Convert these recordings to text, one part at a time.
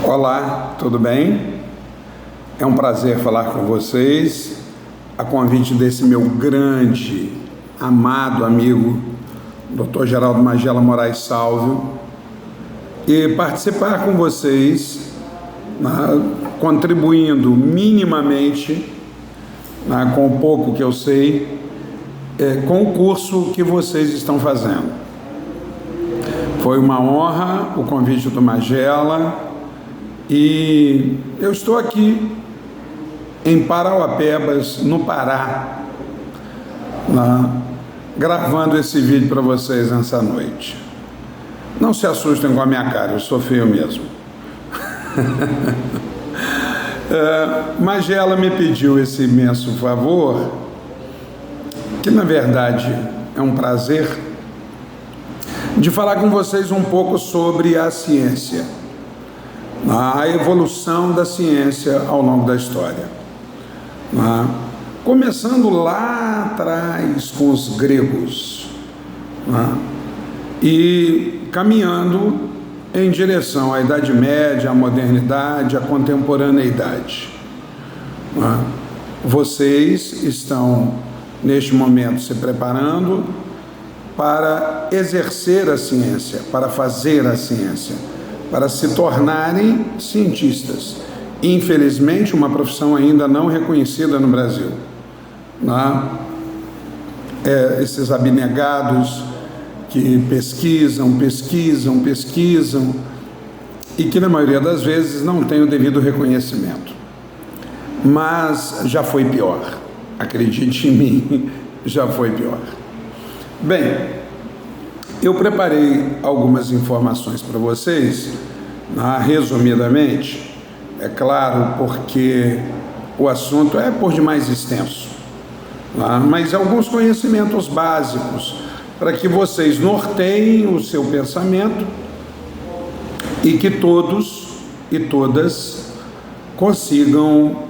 Olá, tudo bem? É um prazer falar com vocês, a convite desse meu grande, amado amigo, Dr. Geraldo Magela Moraes Salvio, e participar com vocês, contribuindo minimamente, com o pouco que eu sei, com o curso que vocês estão fazendo. Foi uma honra o convite do Magela e eu estou aqui em Parauapebas, no Pará, gravando esse vídeo para vocês nessa noite. Não se assustem com a minha cara, eu sou feio mesmo. Magela me pediu esse imenso favor, que na verdade é um prazer, de falar com vocês um pouco sobre a ciência, a evolução da ciência ao longo da história. Começando lá atrás com os gregos, e caminhando em direção à Idade Média, à modernidade, à contemporaneidade. Vocês estão, neste momento, se preparando para exercer a ciência, para fazer a ciência, para se tornarem cientistas. Infelizmente, uma profissão ainda não reconhecida no Brasil. Esses abnegados que pesquisam e que na maioria das vezes não têm o devido reconhecimento. Mas já foi pior, acredite em mim, já foi pior. Bem, eu preparei algumas informações para vocês, resumidamente, é claro, porque o assunto é por demais extenso, mas alguns conhecimentos básicos para que vocês norteiem o seu pensamento e que todos e todas consigam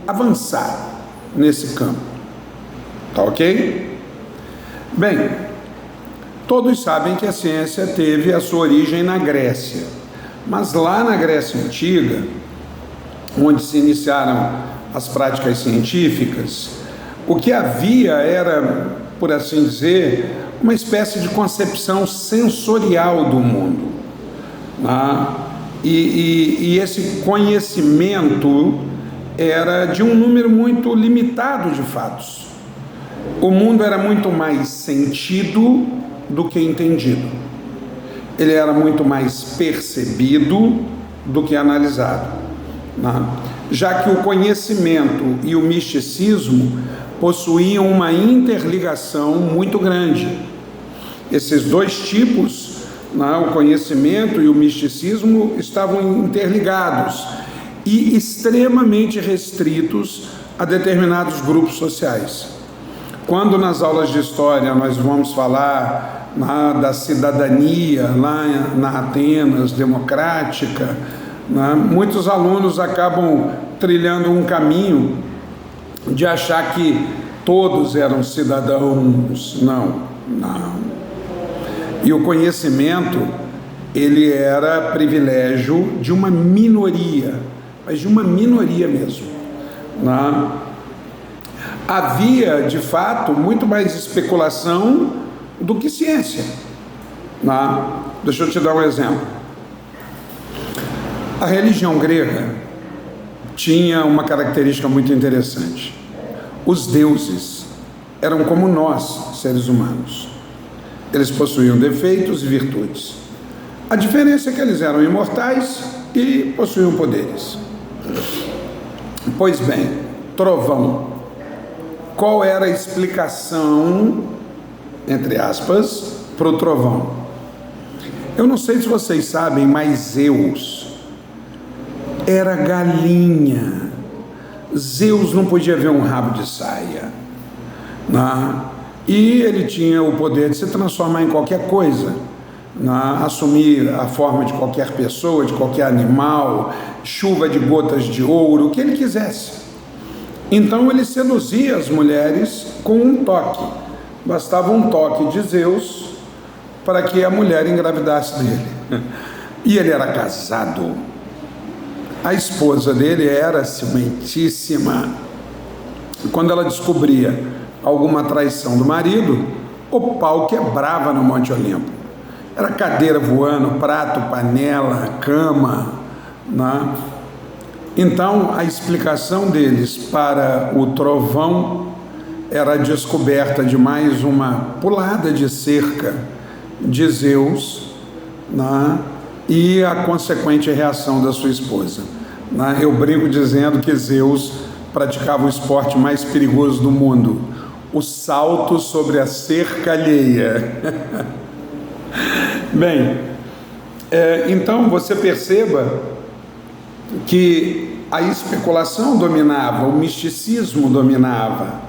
avançar nesse campo. Tá ok? Bem, todos sabem que a ciência teve a sua origem na Grécia, mas lá na Grécia Antiga, onde se iniciaram as práticas científicas, o que havia era, por assim dizer, uma espécie de concepção sensorial do mundo. E esse conhecimento era de um número muito limitado de fatos. O mundo era muito mais sentido do que entendido. Ele era muito mais percebido do que analisado. Já que o conhecimento e o misticismo possuíam uma interligação muito grande. Esses dois tipos, o conhecimento e o misticismo, estavam interligados e extremamente restritos a determinados grupos sociais. Quando nas aulas de história nós vamos falar da cidadania lá na Atenas democrática, muitos alunos acabam trilhando um caminho de achar que todos eram cidadãos. Não. E o conhecimento, ele era privilégio de uma minoria, mas de uma minoria mesmo. Havia, de fato, muito mais especulação do que ciência. Deixa eu te dar um exemplo. A religião grega tinha uma característica muito interessante. Os deuses eram como nós, seres humanos. Eles possuíam defeitos e virtudes. A diferença é que eles eram imortais e possuíam poderes. Pois bem, trovão. Qual era a explicação, entre aspas, para o trovão? Eu não sei se vocês sabem, mas Zeus era galinha. Zeus não podia ver um rabo de saia. E ele tinha o poder de se transformar em qualquer coisa, assumir a forma de qualquer pessoa, de qualquer animal, chuva de gotas de ouro, o que ele quisesse. Então ele seduzia as mulheres com um toque. Bastava um toque de Zeus para que a mulher engravidasse dele. E ele era casado. A esposa dele era ciumentíssima. Quando ela descobria alguma traição do marido, o pau quebrava no Monte Olimpo. Era cadeira voando, prato, panela, cama, né? Então, a explicação deles para o trovão era a descoberta de mais uma pulada de cerca de Zeus, né? E a consequente reação da sua esposa, né? Eu brinco dizendo que Zeus praticava o esporte mais perigoso do mundo, o salto sobre a cerca alheia. Bem, então você perceba que a especulação dominava, o misticismo dominava,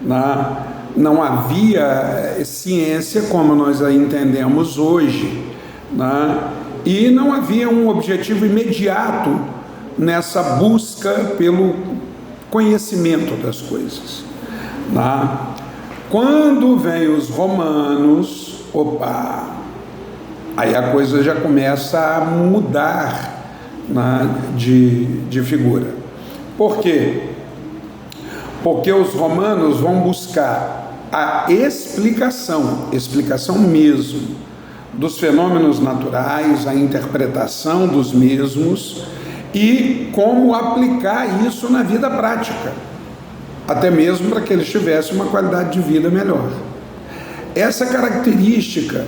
né? Não havia ciência como nós a entendemos hoje, né? E não havia um objetivo imediato nessa busca pelo conhecimento das coisas, né? Quando vem os romanos, aí a coisa já começa a mudar, né, de figura. Por quê? Porque os romanos vão buscar a explicação mesmo, dos fenômenos naturais, a interpretação dos mesmos e como aplicar isso na vida prática, até mesmo para que eles tivessem uma qualidade de vida melhor. Essa característica,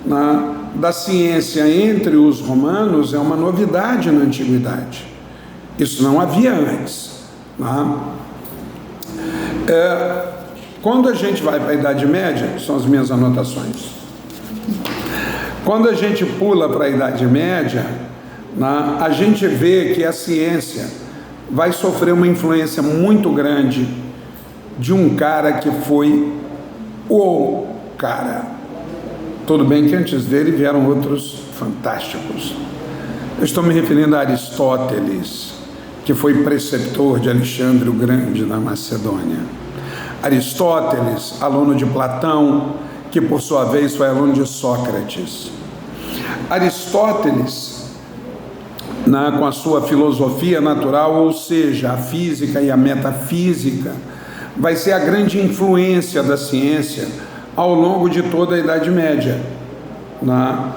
né, da ciência entre os romanos é uma novidade na antiguidade. Isso não havia antes, né? Quando a gente vai para a Idade Média, são as minhas anotações, quando a gente pula para a Idade Média, né, a gente vê que a ciência vai sofrer uma influência muito grande de um cara que foi o cara. Tudo bem que antes dele vieram outros fantásticos. Eu estou me referindo a Aristóteles, que foi preceptor de Alexandre o Grande na Macedônia. Aristóteles, aluno de Platão, que por sua vez foi aluno de Sócrates. Aristóteles, com a sua filosofia natural, ou seja, a física e a metafísica, vai ser a grande influência da ciência ao longo de toda a Idade Média, né?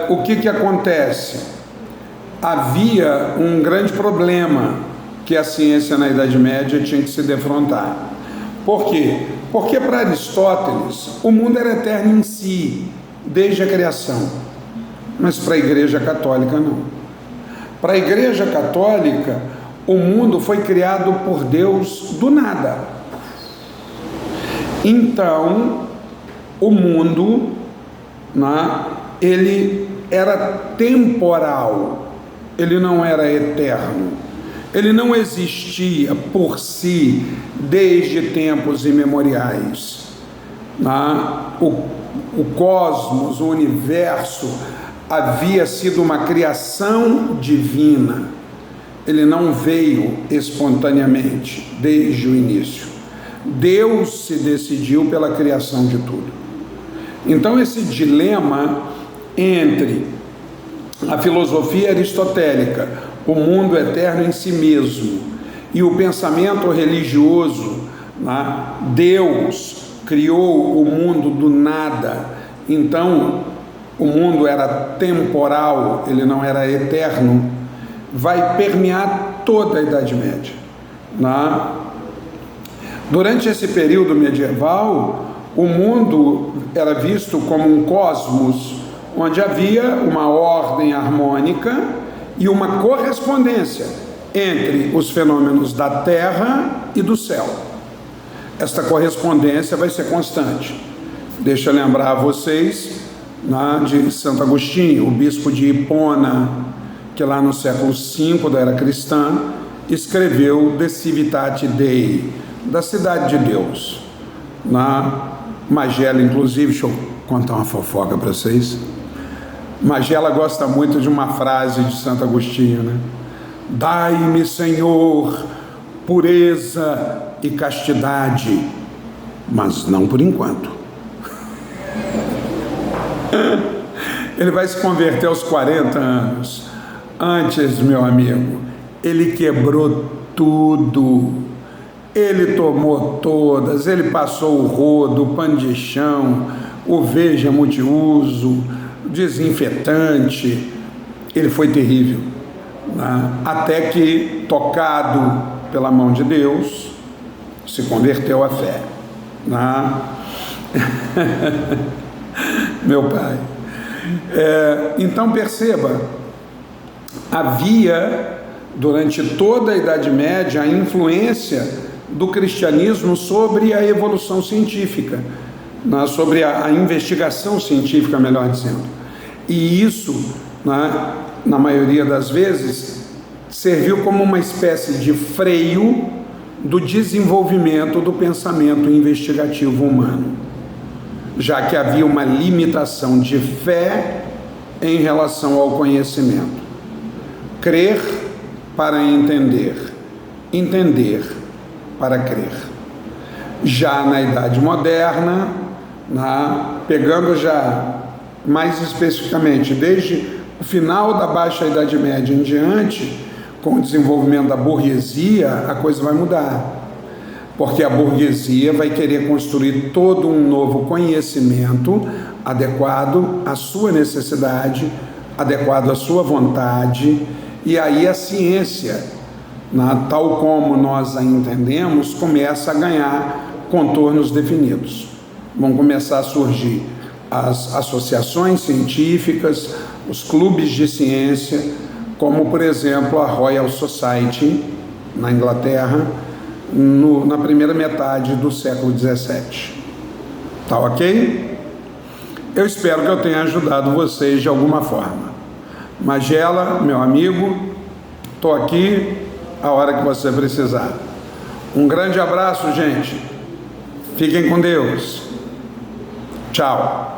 O que acontece? Havia um grande problema que a ciência na Idade Média tinha que se defrontar. Por quê? Porque para Aristóteles o mundo era eterno em si, desde a criação, mas para a Igreja Católica não. Para a Igreja Católica, o mundo foi criado por Deus do nada. Então, o mundo, né, ele era temporal, ele não era eterno, ele não existia por si desde tempos imemoriais, né? O cosmos, o universo, havia sido uma criação divina, ele não veio espontaneamente desde o início. Deus se decidiu pela criação de tudo. Então esse dilema entre a filosofia aristotélica, o mundo eterno em si mesmo, e o pensamento religioso, né? Deus criou o mundo do nada, então o mundo era temporal, ele não era eterno, vai permear toda a Idade Média, né? Durante esse período medieval, o mundo era visto como um cosmos, onde havia uma ordem harmônica e uma correspondência entre os fenômenos da terra e do céu. Esta correspondência vai ser constante. Deixa eu lembrar a vocês, né, de Santo Agostinho, o bispo de Hipona, que lá no século V da era cristã, escreveu De Civitate Dei, da cidade de Deus. Na Magela, inclusive, deixa eu contar uma fofoca para vocês. Magela gosta muito de uma frase de Santo Agostinho, né? Dai-me, Senhor, pureza e castidade, mas não por enquanto. Ele vai se converter aos 40 anos. Antes, meu amigo, ele quebrou tudo, ele tomou todas, ele passou o rodo, o pano de chão, o veja multiuso, o desinfetante, ele foi terrível, né? Até que, tocado pela mão de Deus, se converteu à fé, né? Meu pai. Então perceba, havia durante toda a Idade Média a influência do cristianismo sobre a evolução científica, né? Sobre a investigação científica, melhor dizendo. E isso, né, na maioria das vezes, serviu como uma espécie de freio do desenvolvimento do pensamento investigativo humano, já que havia uma limitação de fé em relação ao conhecimento. Crer para entender, entender para crer. Já na Idade Moderna, pegando já mais especificamente desde o final da Baixa Idade Média em diante, com o desenvolvimento da burguesia, a coisa vai mudar, porque a burguesia vai querer construir todo um novo conhecimento adequado à sua necessidade, adequado à sua vontade, e aí a ciência, tal como nós a entendemos, começa a ganhar contornos definidos. Vão começar a surgir as associações científicas, os clubes de ciência, como, por exemplo, a Royal Society, na Inglaterra, na primeira metade do século XVII. Tá ok? Eu espero que eu tenha ajudado vocês de alguma forma. Magela, meu amigo, estou aqui a hora que você precisar. Um grande abraço, gente. Fiquem com Deus. Tchau.